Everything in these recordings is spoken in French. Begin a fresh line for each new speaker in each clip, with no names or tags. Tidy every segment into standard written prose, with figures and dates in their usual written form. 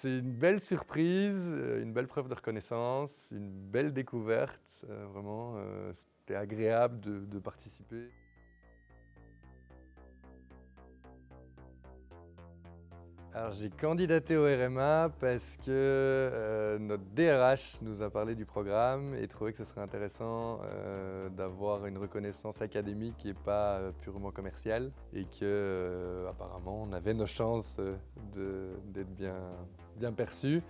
C'est une belle surprise, une belle preuve de reconnaissance, une belle découverte. Vraiment, c'était agréable de participer. Alors j'ai candidaté au RMA parce que notre DRH nous a parlé du programme et trouvait que ce serait intéressant d'avoir une reconnaissance académique et pas purement commerciale, et que apparemment on avait nos chances d'être bien perçus.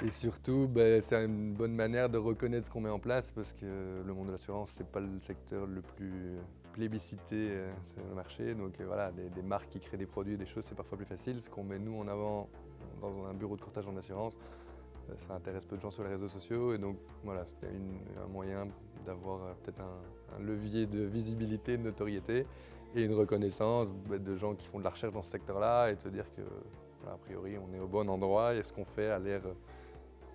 Et surtout, c'est une bonne manière de reconnaître ce qu'on met en place, parce que le monde de l'assurance, c'est pas le secteur le plus plébiscité sur le marché. Donc voilà, des marques qui créent des produits, des choses, c'est parfois plus facile. Ce qu'on met nous en avant dans un bureau de courtage en assurance, ça intéresse peu de gens sur les réseaux sociaux. Et donc voilà, c'était un moyen d'avoir peut-être un levier de visibilité, de notoriété et une reconnaissance de gens qui font de la recherche dans ce secteur-là, et de se dire que, voilà, a priori, on est au bon endroit et ce qu'on fait a l'air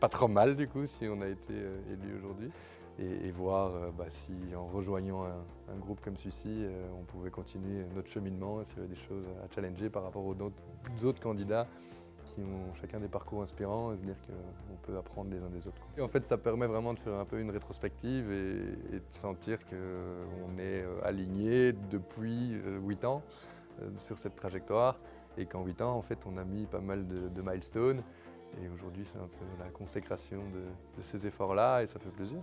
pas trop mal du coup si on a été élu aujourd'hui, et voir si en rejoignant un groupe comme celui-ci, on pouvait continuer notre cheminement, s'il y avait des choses à challenger par rapport aux autres candidats qui ont chacun des parcours inspirants, et se dire qu'on peut apprendre les uns des autres. Et en fait, ça permet vraiment de faire un peu une rétrospective et de sentir qu'on est aligné depuis 8 ans sur cette trajectoire, et qu'en 8 ans, en fait, on a mis pas mal de milestones. Et aujourd'hui, c'est un peu la consécration de ces efforts-là, et ça fait plaisir.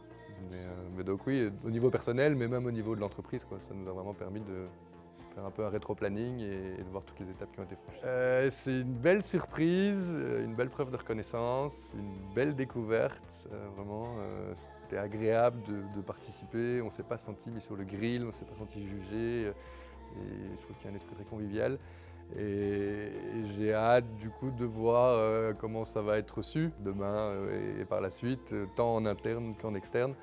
Mais donc oui, au niveau personnel, mais même au niveau de l'entreprise, ça nous a vraiment permis de faire un peu un rétro-planning et de voir toutes les étapes qui ont été franchies. C'est une belle surprise, une belle preuve de reconnaissance, une belle découverte. Vraiment, c'était agréable de participer. On ne s'est pas senti mis sur le grill, on ne s'est pas senti jugé. Et je trouve qu'il y a un esprit très convivial. Et j'ai hâte du coup de voir comment ça va être reçu demain et par la suite, tant en interne qu'en externe.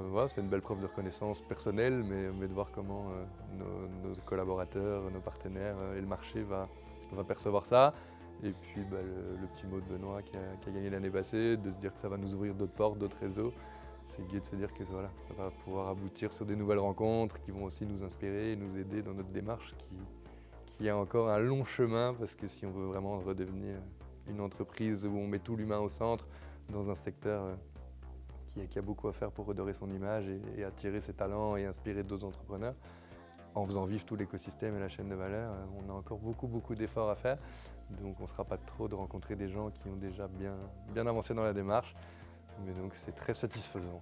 Voilà, c'est une belle preuve de reconnaissance personnelle, mais de voir comment nos collaborateurs, nos partenaires et le marché va percevoir ça. Et puis le petit mot de Benoît qui a gagné l'année passée, de se dire que ça va nous ouvrir d'autres portes, d'autres réseaux. C'est gai de se dire que voilà, ça va pouvoir aboutir sur des nouvelles rencontres qui vont aussi nous inspirer et nous aider dans notre démarche qui a encore un long chemin, parce que si on veut vraiment redevenir une entreprise où on met tout l'humain au centre, dans un secteur qui a beaucoup à faire pour redorer son image et attirer ses talents et inspirer d'autres entrepreneurs, en faisant vivre tout l'écosystème et la chaîne de valeur, on a encore beaucoup d'efforts à faire. Donc on ne sera pas trop de rencontrer des gens qui ont déjà bien avancé dans la démarche. Mais donc c'est très satisfaisant.